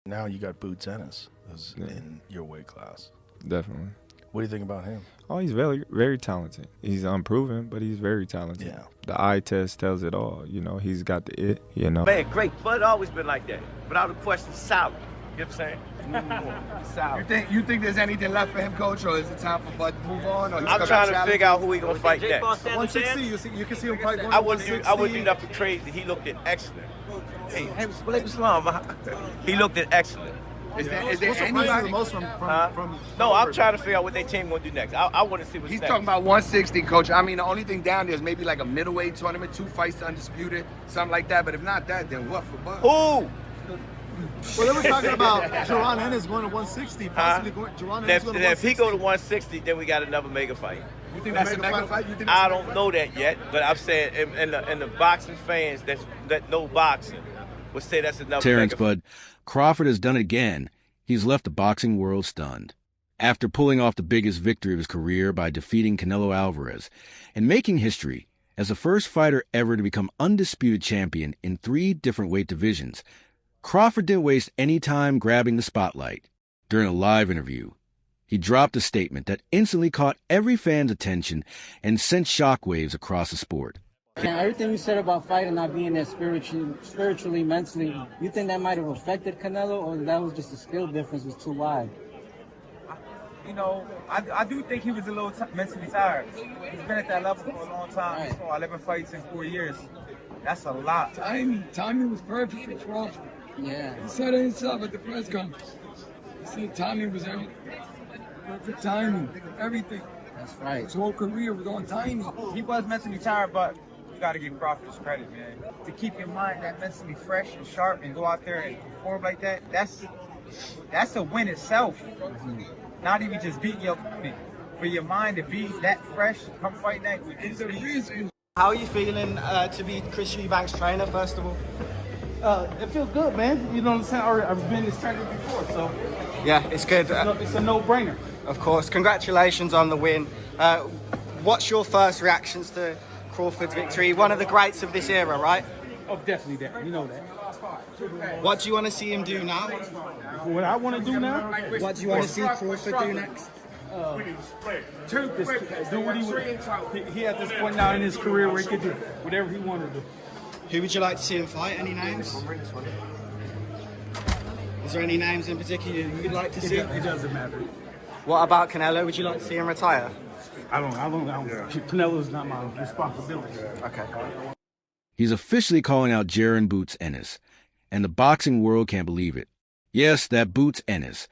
Now you got Boots Ennis in your weight class. Definitely. What do you think about him? Oh, he's very, very talented. He's unproven, but he's very talented. Yeah. The eye test tells it all. You know, he's got the it, you know. Man, great. Bud always been like that. Without a question, solid. You know what I'm saying? Solid. You think there's anything left for him, Coach, or is it time for Bud to move on? Or I'm trying to figure out who he gonna fight next. 160, you can see him fight going I wouldn't do nothing crazy. He looked at excellent. Hey, Blake Islam, he looked at excellent. Is there What's anybody? the most from No, I'm trying to figure out what their team gonna do next. I want to see what's He's next. talking about 160, Coach. I mean, the only thing down there is maybe like a middleweight tournament, 2 fights undisputed, something like that. But if not that, then what for Bud? Who? Well, they were talking about Jaron Ennis going to 160, possibly going. Jaron Ennis going to 160. If he go to 160, then we got another mega fight. You think that's a mega fight? You think that's I a mega don't fight? know that yet, but I'm saying, and the boxing fans that know boxing would say that's another Terence, mega fight. Bud, Crawford has done it again. He's left the boxing world stunned. After pulling off the biggest victory of his career by defeating Canelo Alvarez and making history as the first fighter ever to become undisputed champion in 3 different weight divisions, Crawford didn't waste any time grabbing the spotlight. During a live interview, he dropped a statement that instantly caught every fan's attention and sent shockwaves across the sport. And everything you said about fighting not being there spiritually, mentally, you think that might have affected Canelo, or that was just a skill difference was too wide? You know, I do think he was a little mentally tired. He's been at that level for a long time. He saw 11 fights in 4 years. That's a lot. Timing was perfect for Crawford. Yeah. He said it himself at the press conference. He said timing was everything. Perfect timing, everything. That's right. His whole career was on timing. He was mentally tired, but you got to give Crawford his credit, man. To keep your mind that mentally fresh and sharp and go out there and perform like that, that's a win itself. Not even just beating your opponent. For your mind to be that fresh, come fight next. It's a reason. How are you feeling to be Chris Eubank's trainer, first of all? It feels good, man. You know what I'm saying? I've been this trainer before, so Yeah, it's good. it's a no-brainer. Of course. Congratulations on the win. What's your first reactions to Crawford's victory? One of the greats of this era, right? Oh, definitely that. You know that. What do you want to see him do now? What I want to do now? What do you want to see Crawford do next? Do what he at this point now in his career where he could do whatever he wanted to do. Who would you like to see him fight? Any names? Is there any names in particular you'd like to see? It doesn't matter. What about Canelo? Would you like to see him retire? I don't. Canelo's not my responsibility. Okay. He's officially calling out Jaron Boots Ennis, and the boxing world can't believe it. Yes, that Boots Ennis,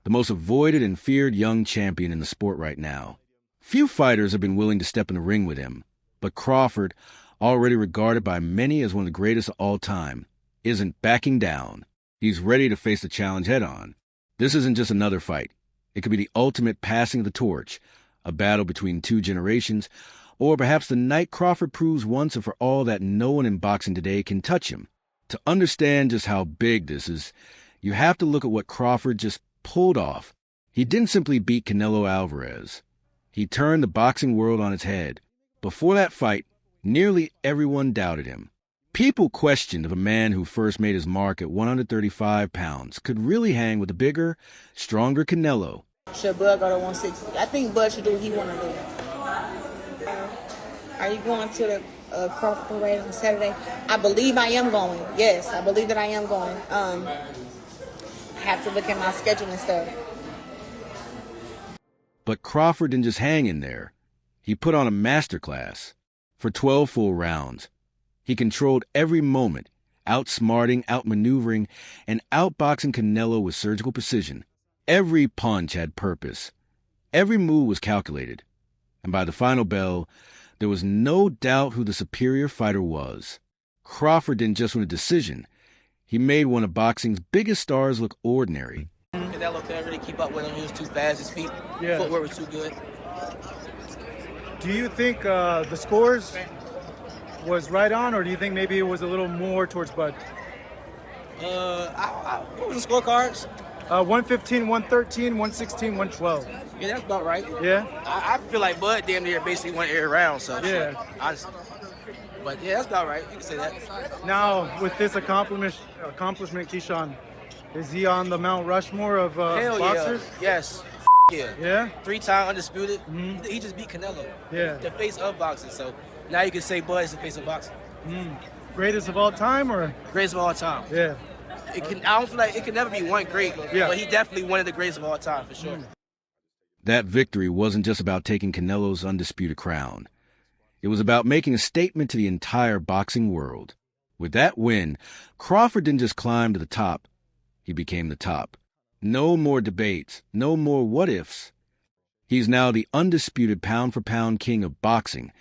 the most avoided and feared young champion in the sport right now. Few fighters have been willing to step in the ring with him, but Crawford, already regarded by many as one of the greatest of all time, isn't backing down. He's ready to face the challenge head-on. This isn't just another fight. It could be the ultimate passing of the torch, a battle between 2 generations, or perhaps the night Crawford proves once and for all that no one in boxing today can touch him. To understand just how big this is, you have to look at what Crawford just pulled off. He didn't simply beat Canelo Alvarez. He turned the boxing world on its head. Before that fight, nearly everyone doubted him. People questioned if a man who first made his mark at 135 pounds could really hang with the bigger, stronger Canelo. Should Bud go to 160? I think Bud should do what he want to do. Are you going to the Crawford parade on Saturday? I believe I am going. Yes, I believe that I am going. I have to look at my schedule and stuff. But Crawford didn't just hang in there. He put on a masterclass. For 12 full rounds, he controlled every moment, outsmarting, outmaneuvering, and outboxing Canelo with surgical precision. Every punch had purpose. Every move was calculated. And by the final bell, there was no doubt who the superior fighter was. Crawford didn't just win a decision. He made one of boxing's biggest stars look ordinary. Canelo couldn't really keep up with him. He was too fast. His feet, footwork was too good. Do you think the scores was right on, or do you think maybe it was a little more towards Bud? What was the scorecards? 115, 113, 116, 112. Yeah, that's about right. Yeah? I feel like Bud damn near basically won every round, so yeah. But yeah, that's about right. You can say that. Now, with this accomplishment, Keyshawn, Is he on the Mount Rushmore of Hell boxers? yeah. Yes. Yeah. Yeah? 3-time undisputed. He just beat Canelo. Yeah. The face of boxing. So now you can say Bud is the face of boxing. Greatest of all time, or? Greatest of all time. Yeah. I don't feel like it can never be one great, but he definitely one of the greatest of all time, for sure. That victory wasn't just about taking Canelo's undisputed crown. It was about making a statement to the entire boxing world. With that win, Crawford didn't just climb to the top. He became the top. No more debates, no more what-ifs. He's now the undisputed pound-for-pound king of boxing,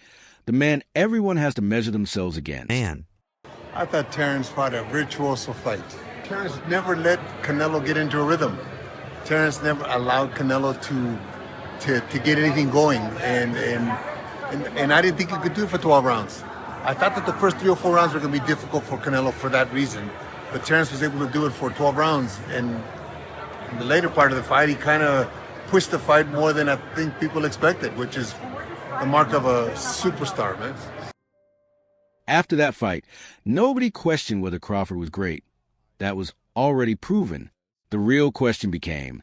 the man everyone has to measure themselves against. Man. I thought Terence fought a virtuoso fight. Terence never let Canelo get into a rhythm. Terence never allowed Canelo to get anything going, and I didn't think he could do it for 12 rounds. I thought that the first 3 or 4 rounds were going to be difficult for Canelo for that reason, but Terence was able to do it for 12 rounds, and in the later part of the fight, he kind of pushed the fight more than I think people expected, which is the mark of a superstar, man. After that fight, nobody questioned whether Crawford was great. That was already proven. The real question became,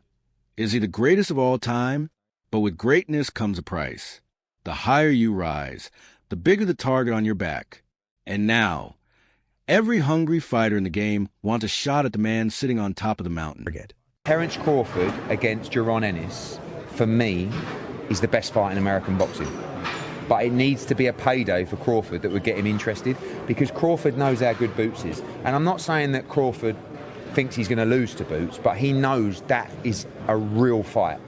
is he the greatest of all time? But with greatness comes a price. The higher you rise, the bigger the target on your back. And now, every hungry fighter in the game wants a shot at the man sitting on top of the mountain. Terence Crawford against Jaron Ennis, for me, is the best fight in American boxing. But it needs to be a payday for Crawford that would get him interested, because Crawford knows how good Boots is. And I'm not saying that Crawford thinks he's going to lose to Boots, but he knows that is a real fight.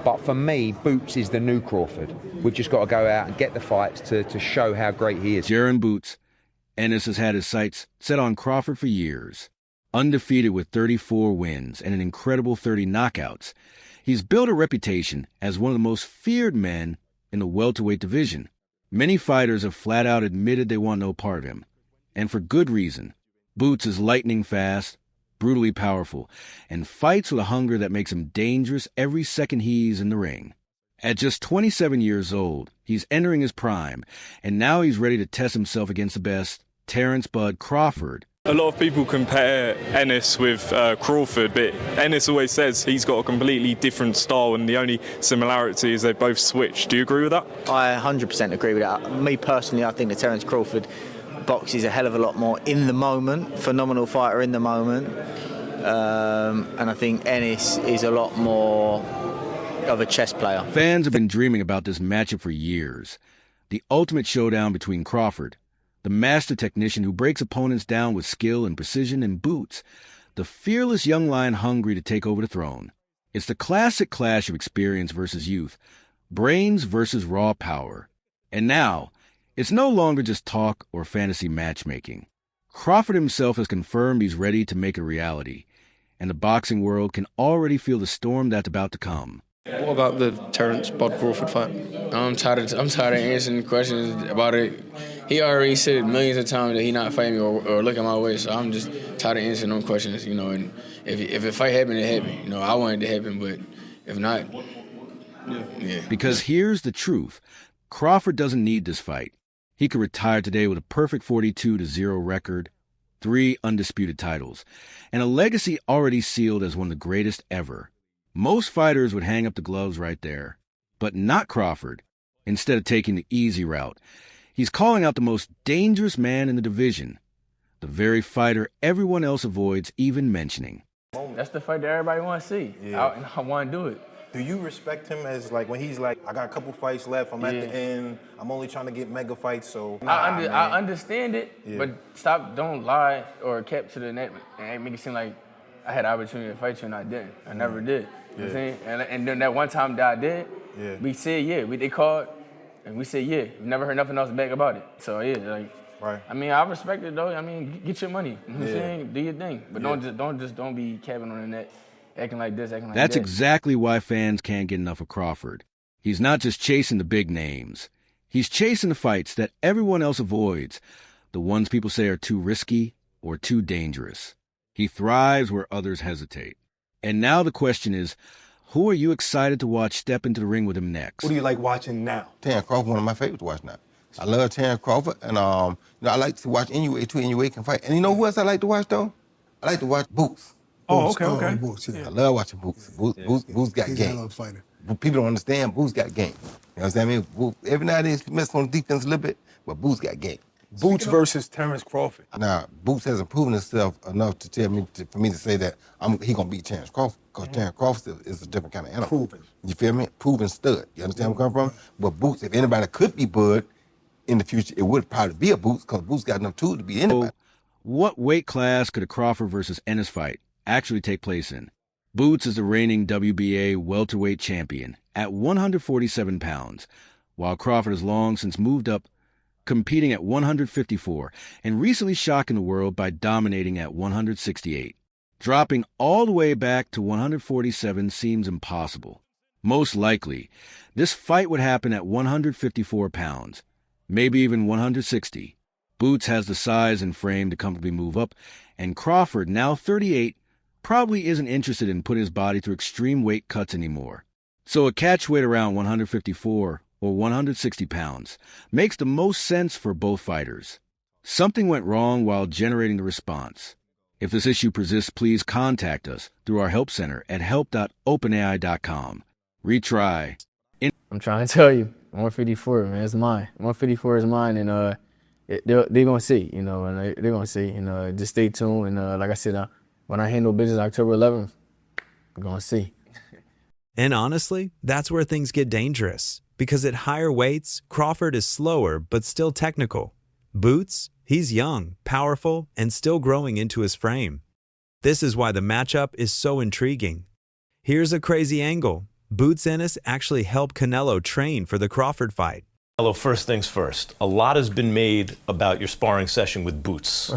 But for me, Boots is the new Crawford. We've just got to go out and get the fights to show how great he is. Jaron Boots. Ennis has had his sights set on Crawford for years. Undefeated with 34 wins and an incredible 30 knockouts, he's built a reputation as one of the most feared men in the welterweight division. Many fighters have flat out admitted they want no part of him. And for good reason. Boots is lightning fast, brutally powerful, and fights with a hunger that makes him dangerous every second he's in the ring. At just 27 years old, he's entering his prime, and now he's ready to test himself against the best, Terence "Bud" Crawford. A lot of people compare Ennis with Crawford, but Ennis always says he's got a completely different style, and the only similarity is they both switch. Do you agree with that? I 100% agree with that. Me personally, I think that Terence Crawford boxes a hell of a lot more in the moment, phenomenal fighter in the moment, and I think Ennis is a lot more of a chess player. Fans have been dreaming about this matchup for years. The ultimate showdown between Crawford, the master technician who breaks opponents down with skill and precision, and Boots, the fearless young lion hungry to take over the throne. It's the classic clash of experience versus youth, brains versus raw power. And now, it's no longer just talk or fantasy matchmaking. Crawford himself has confirmed he's ready to make a reality, and the boxing world can already feel the storm that's about to come. What about the Terence "Bud" Crawford fight? I'm tired of answering questions about it. He already said millions of times that he not fighting me or looking my way, so I'm just tired of answering them questions, you know. And if a fight happened, it happened. You know, I wanted it to happen, but if not, yeah. Because here's the truth. Crawford doesn't need this fight. He could retire today with a perfect 42-0 record, 3 undisputed titles, and a legacy already sealed as one of the greatest ever. Most fighters would hang up the gloves right there, but not Crawford. Instead of taking the easy route, he's calling out the most dangerous man in the division, the very fighter everyone else avoids even mentioning. That's the fight that everybody wants to see. Yeah. I want to do it. Do you respect him as, like, when he's like, I got a couple fights left, I'm at the end, I'm only trying to get mega fights, so... I understand it, but don't lie or cap to the net and make it seem like I had the opportunity to fight you and I didn't. I never did. You know what I'm saying? And then that one time that I did, we said, they called, and we said, we never heard nothing else back about it. So, right. I mean, I respect it, though. I mean, get your money. You know what I'm saying? Do your thing. But don't be capping on the net, acting like this, acting like that. That's exactly why fans can't get enough of Crawford. He's not just chasing the big names. He's chasing the fights that everyone else avoids, the ones people say are too risky or too dangerous. He thrives where others hesitate. And now the question is, who are you excited to watch step into the ring with him next? Who do you like watching now? Terence Crawford, one of my favorites to watch now. I love Terence Crawford, and I like to watch NUA too. NUA can fight. And you know who else I like to watch, though? I like to watch Boots. Okay. Boots, yeah. I love watching Boots. Boots got He's a hell game. of a fighter. People don't understand Boots got game. You know what I mean? Every now and then he messes on defense a little bit, but Boots got game. Boots versus Terence Crawford. Now, Boots hasn't proven himself enough to tell me for me to say that he gonna beat Terence Crawford, because Terence Crawford is a different kind of animal. Proven. You feel me? Proven stud. You understand where I'm coming from? But Boots, if anybody could be Bud in the future, it would probably be a Boots, because Boots got enough tools to beat anybody. So, what weight class could a Crawford versus Ennis fight actually take place in? Boots is the reigning WBA welterweight champion at 147 pounds, while Crawford has long since moved up, competing at 154 and recently shocking the world by dominating at 168. Dropping all the way back to 147 seems impossible. Most likely, this fight would happen at 154 pounds, maybe even 160. Boots has the size and frame to comfortably move up, and Crawford, now 38, probably isn't interested in putting his body through extreme weight cuts anymore. So a catch weight around 154 or 160 pounds makes the most sense for both fighters. Something went wrong while generating the response. If this issue persists, please contact us through our help center at help.openai.com. Retry. I'm trying to tell you, 154, man, it's mine. 154 is mine, and they're gonna see, and they're gonna see, just stay tuned, and like I said, when I handle business October 11th, we're gonna see. And honestly, that's where things get dangerous, because at higher weights, Crawford is slower but still technical. Boots, he's young, powerful, and still growing into his frame. This is why the matchup is so intriguing. Here's a crazy angle. Boots Ennis actually helped Canelo train for the Crawford fight. Hello, first things first. A lot has been made about your sparring session with Boots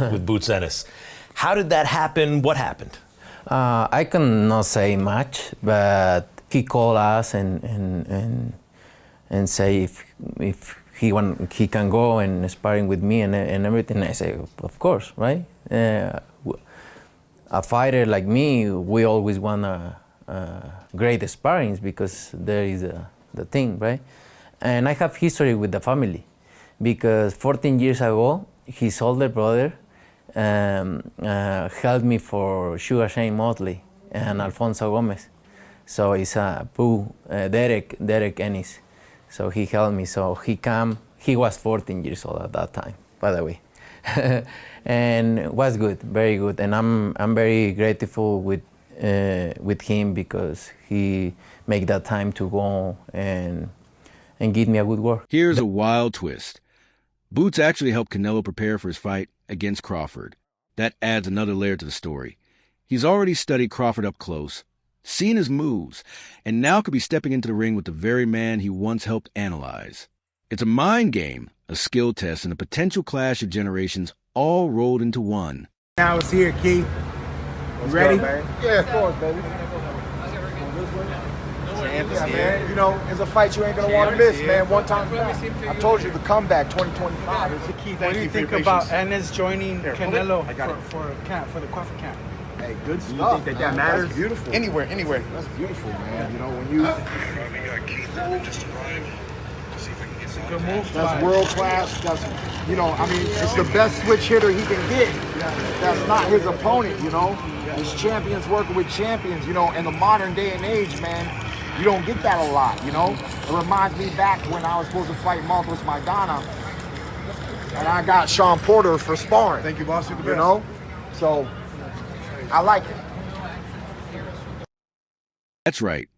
Ennis. How did that happen? What happened? I cannot say much, but he called us and say if he can go and sparring with me and everything. I say, of course, right? A fighter like me, we always want great sparrings, because there is the thing, right? And I have history with the family, because 14 years ago, his older brother helped me for Sugar Shane Motley and Alfonso Gomez. So it's Derek Ennis. So he helped me. So he was 14 years old at that time, by the way. And it was good, very good. And I'm very grateful with him, because he make that time to go and give me a good work. Here's a wild twist. Boots actually helped Canelo prepare for his fight against Crawford. That adds another layer to the story. He's already studied Crawford up close, seen his moves, and now could be stepping into the ring with the very man he once helped analyze. It's a mind game, a skill test, and a potential clash of generations all rolled into one. Now it's here, Keith. You ready? Yeah, of course, baby. Yeah, man. It's a fight you ain't gonna want to miss, man. One time. I told you the comeback, 2025. Keith, what do you think about Ennis joining Canelo for the Crawford camp? Hey, good stuff. You think that matters? That's beautiful. Anywhere. That's beautiful, man. When you. Good move. That's world class. That's it's the best switch hitter he can get. That's not his opponent. It's champions working with champions. In the modern day and age, man. You don't get that a lot, It reminds me back when I was supposed to fight Marcos Maidana, and I got Sean Porter for sparring. Thank you, boss. So I like it. That's right.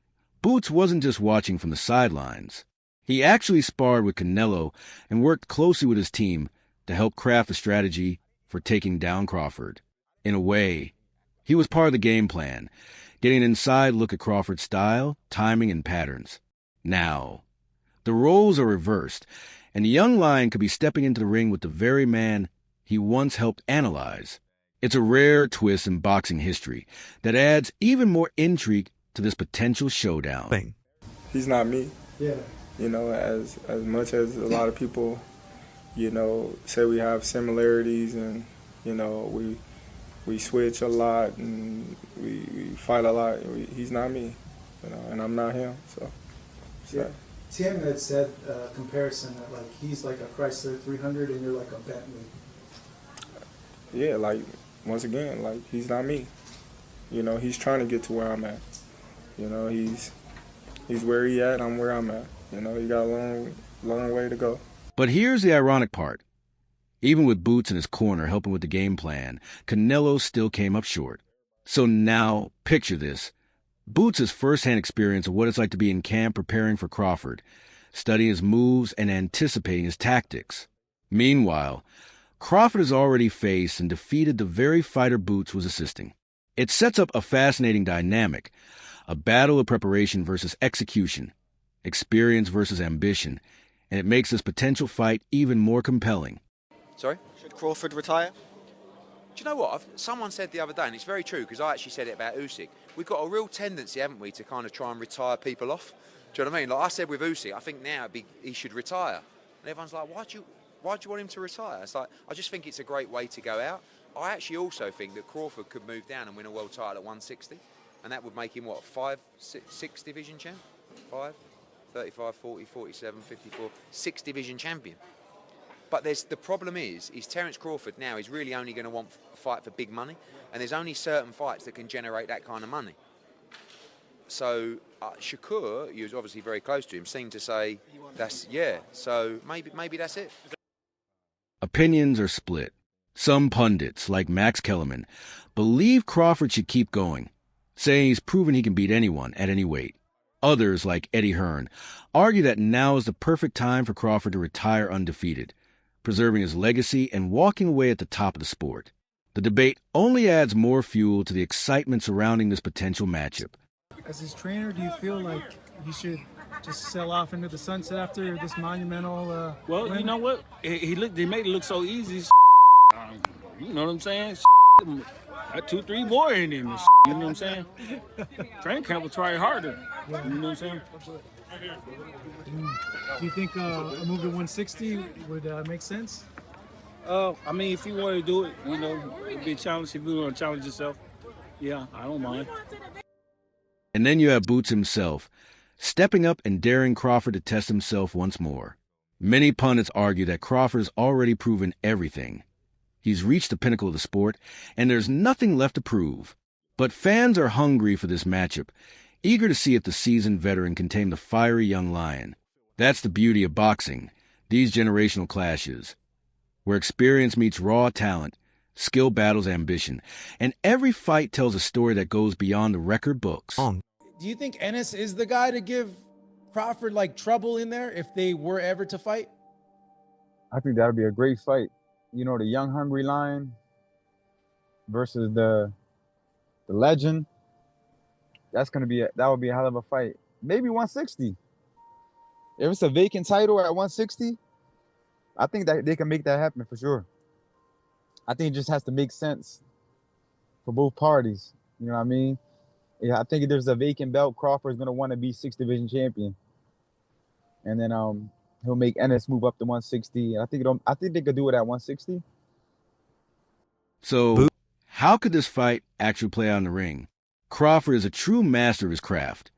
Boots wasn't just watching from the sidelines. He actually sparred with Canelo and worked closely with his team to help craft a strategy for taking down Crawford. In a way, he was part of the game plan, getting an inside look at Crawford's style, timing, and patterns. Now, the roles are reversed, and the young lion could be stepping into the ring with the very man he once helped analyze. It's a rare twist in boxing history that adds even more intrigue to this potential showdown. He's not me. Yeah. As much as a lot of people, say we have similarities and, we switch a lot and we fight a lot. He's not me, and I'm not him. So, yeah. Tim had said comparison that he's like a Chrysler 300 and you're like a Bentley. Yeah, once again, he's not me. You know, he's trying to get to where I'm at. You know, he's where he at, I'm where I'm at. You know, he got a long way to go. But here's the ironic part. Even with Boots in his corner helping with the game plan, Canelo still came up short. So now, picture this. Boots' first-hand experience of what it's like to be in camp preparing for Crawford, studying his moves and anticipating his tactics. Meanwhile, Crawford has already faced and defeated the very fighter Boots was assisting. It sets up a fascinating dynamic, a battle of preparation versus execution, experience versus ambition, and it makes this potential fight even more compelling. Sorry? Should Crawford retire? Do you know what? Someone said the other day, and it's very true, because I actually said it about Usyk. We've got a real tendency, haven't we, to kind of try and retire people off. Do you know what I mean? Like I said with Usyk, I think now he should retire. And everyone's like, why do you want him to retire? It's like, I just think it's a great way to go out. I actually also think that Crawford could move down and win a world title at 160. And that would make him, what, 6 division champ? 5? 35, 40, 47, 54, 6 division champion. But the problem is Terence Crawford now is really only going to want a fight for big money, and there's only certain fights that can generate that kind of money. So Shakur, who's obviously very close to him, seemed to say so maybe that's it. Opinions are split. Some pundits, like Max Kellerman, believe Crawford should keep going, saying he's proven he can beat anyone at any weight. Others, like Eddie Hearn, argue that now is the perfect time for Crawford to retire undefeated, preserving his legacy and walking away at the top of the sport. The debate only adds more fuel to the excitement surrounding this potential matchup. As his trainer, do you feel like he should just sell off into the sunset after this monumental Well, win? you know what? He made it look so easy. You know what I'm saying? Got 2-3 more in him. You know what I'm saying? Train camp will try harder. You know what I'm saying? Do you think a move to 160 would make sense? I mean, if you want to do it, you know, it'd be a challenge. If you want to challenge yourself, yeah, I don't mind. And then you have Boots himself, stepping up and daring Crawford to test himself once more. Many pundits argue that Crawford has already proven everything. He's reached the pinnacle of the sport, and there's nothing left to prove. But fans are hungry for this matchup, eager to see if the seasoned veteran can tame the fiery young lion. That's the beauty of boxing, these generational clashes, where experience meets raw talent, skill battles ambition, and every fight tells a story that goes beyond the record books. Do you think Ennis is the guy to give Crawford like trouble in there if they were ever to fight? I think that would be a great fight. You know, the young hungry lion versus the legend. That would be a hell of a fight. Maybe 160. If it's a vacant title at 160, I think that they can make that happen for sure. I think it just has to make sense for both parties. You know what I mean? Yeah, I think if there's a vacant belt, Crawford's gonna want to be 6th division champion, and then he'll make Ennis move up to 160. I think they could do it at 160. So, how could this fight actually play out in the ring? Crawford is a true master of his craft,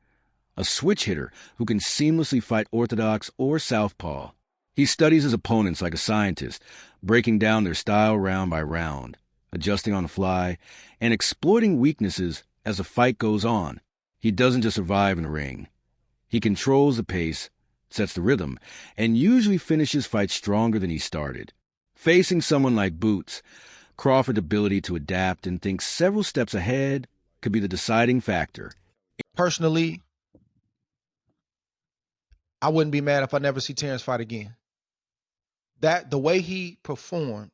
a switch hitter who can seamlessly fight orthodox or southpaw. He studies his opponents like a scientist, breaking down their style round by round, adjusting on the fly, and exploiting weaknesses as the fight goes on. He doesn't just survive in the ring. He controls the pace, sets the rhythm, and usually finishes fights stronger than he started. Facing someone like Boots, Crawford's ability to adapt and think several steps ahead could be the deciding factor. Personally, I wouldn't be mad if I never see Terence fight again. The way he performed,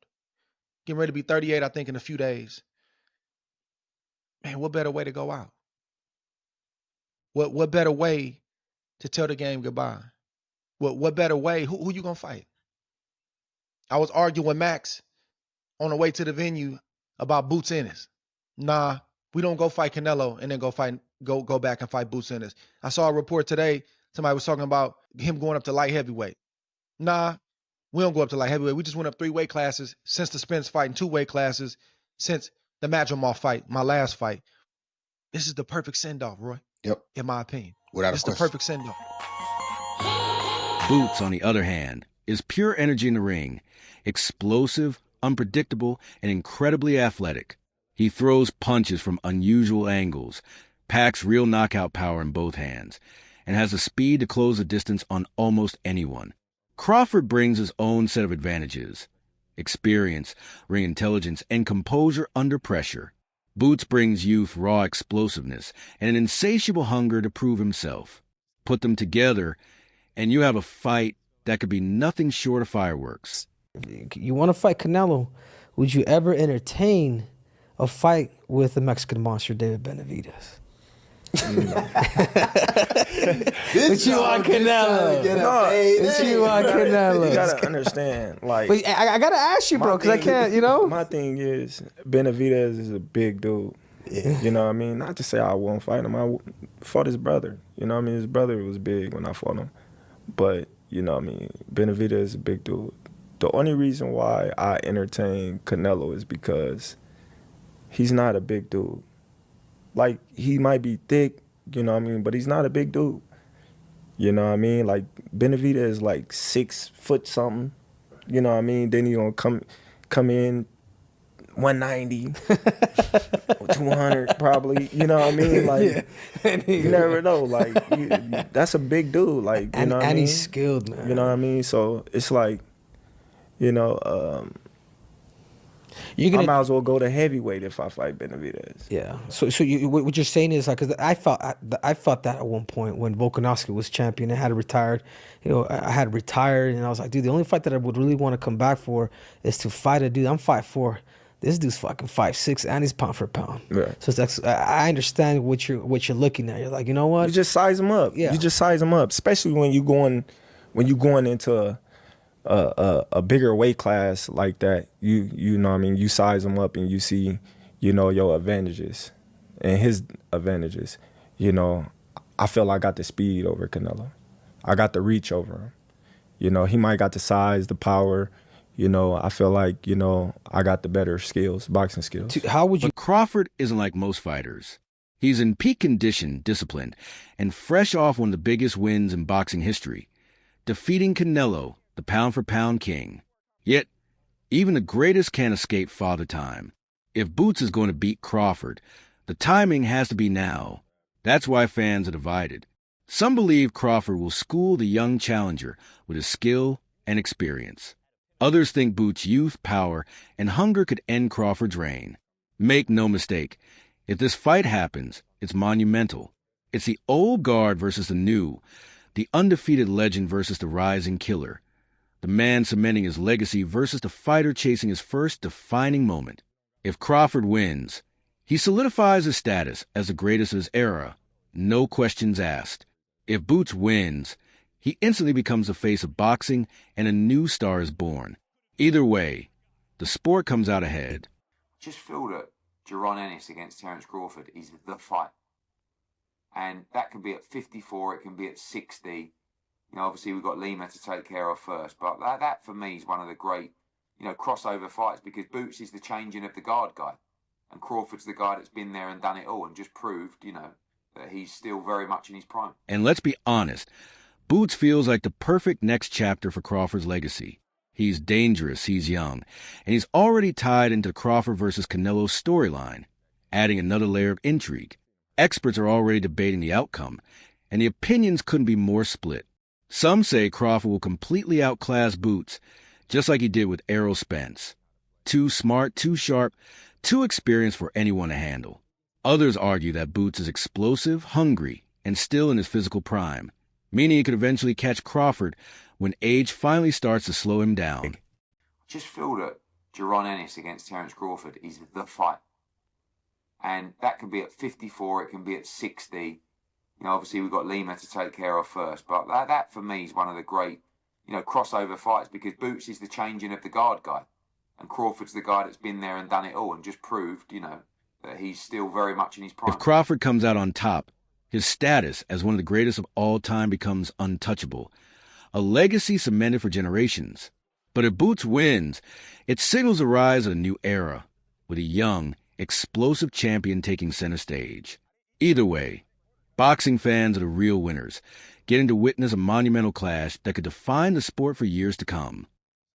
getting ready to be 38, I think, in a few days. Man, what better way to go out? What better way to tell the game goodbye? What better way? Who you gonna fight? I was arguing with Max on the way to the venue about Boots Ennis. Nah, we don't go fight Canelo and then go back and fight Boots Ennis. I saw a report today. Somebody was talking about him going up to light heavyweight. Nah, we don't go up to light heavyweight. We just went up 3 weight classes since the Spence fight and 2 weight classes since the Madrimov fight, my last fight. This is the perfect send-off, Roy. Yep. In my opinion. Without a It's question. the perfect send-off. Boots, on the other hand, is pure energy in the ring, explosive, unpredictable, and incredibly athletic. He throws punches from unusual angles, packs real knockout power in both hands, and has the speed to close the distance on almost anyone. Crawford brings his own set of advantages: experience, ring intelligence, and composure under pressure. Boots brings youth, raw explosiveness, and an insatiable hunger to prove himself. Put them together, and you have a fight that could be nothing short of fireworks. You want to fight Canelo? Would you ever entertain a fight with the Mexican monster, David Benavidez? But you want Canelo. But you want Canelo. You gotta understand, like. But I gotta ask you, bro, because I can't. You know. My thing is, Benavidez is a big dude. Yeah. You know what I mean? Not to say I won't fight him. I fought his brother. You know what I mean? His brother was big when I fought him. But you know what I mean? Benavidez is a big dude. The only reason why I entertain Canelo is because he's not a big dude. Like, he might be thick, you know what I mean, but he's not a big dude. You know what I mean? Like, Benavidez is like 6 foot something, you know what I mean? Then he gonna come in 190, 200 probably, you know what I mean? Like, you never know. Like, that's a big dude, like, you know what I mean? And he's skilled, man. You know what I mean? So it's like, you know, I might as well go to heavyweight if I fight Benavidez. Yeah. So what you're saying is, like, because I felt that at one point when Volkanovski was champion, I had retired. You know, I had retired, and I was like, dude, the only fight that I would really want to come back for is to fight a dude. I'm 5'4". This dude's fucking 5'6", and he's pound for pound. Yeah. So that's, I understand what you're looking at. You're like, you know what? You just size them up. Yeah. You just size them up, especially when you going into a bigger weight class like that. You know what I mean? You size them up and you see, you know, your advantages and his advantages. You know, I feel I got the speed over Canelo. I got the reach over him. You know, he might got the size, the power. You know, I feel like, you know, I got the better skills, boxing skills. How would you? But Crawford isn't like most fighters. He's in peak condition, disciplined, and fresh off one of the biggest wins in boxing history, defeating Canelo, the pound-for-pound king. Yet, even the greatest can't escape Father Time. If Boots is going to beat Crawford, the timing has to be now. That's why fans are divided. Some believe Crawford will school the young challenger with his skill and experience. Others think Boots' youth, power, and hunger could end Crawford's reign. Make no mistake, if this fight happens, it's monumental. It's the old guard versus the new, the undefeated legend versus the rising killer. The man cementing his legacy versus the fighter chasing his first defining moment. If Crawford wins, he solidifies his status as the greatest of his era, no questions asked. If Boots wins, he instantly becomes the face of boxing and a new star is born. Either way, the sport comes out ahead. Just feel that Jaron Ennis against Terence Crawford is the fight. And that can be at 54, it can be at 60. You know, obviously we've got Lima to take care of first, but that for me is one of the great, you know, crossover fights, because Boots is the changing of the guard guy, and Crawford's the guy that's been there and done it all and just proved, you know, that he's still very much in his prime. And let's be honest, Boots feels like the perfect next chapter for Crawford's legacy. He's dangerous, he's young, and he's already tied into the Crawford versus Canelo storyline, adding another layer of intrigue. Experts are already debating the outcome, and the opinions couldn't be more split. Some say Crawford will completely outclass Boots, just like he did with Errol Spence. Too smart, too sharp, too experienced for anyone to handle. Others argue that Boots is explosive, hungry, and still in his physical prime, meaning he could eventually catch Crawford when age finally starts to slow him down. Just feel that Jaron Ennis against Terence Crawford is the fight. And that can be at 54, it can be at 60. You know, obviously we've got Lima to take care of first, but that for me is one of the great, you know, crossover fights, because Boots is the changing of the guard guy, and Crawford's the guy that's been there and done it all and just proved, you know, that he's still very much in his prime. If Crawford comes out on top, his status as one of the greatest of all time becomes untouchable, a legacy cemented for generations. But if Boots wins, it signals the rise of a new era, with a young, explosive champion taking center stage. Either way, boxing fans are the real winners, getting to witness a monumental clash that could define the sport for years to come.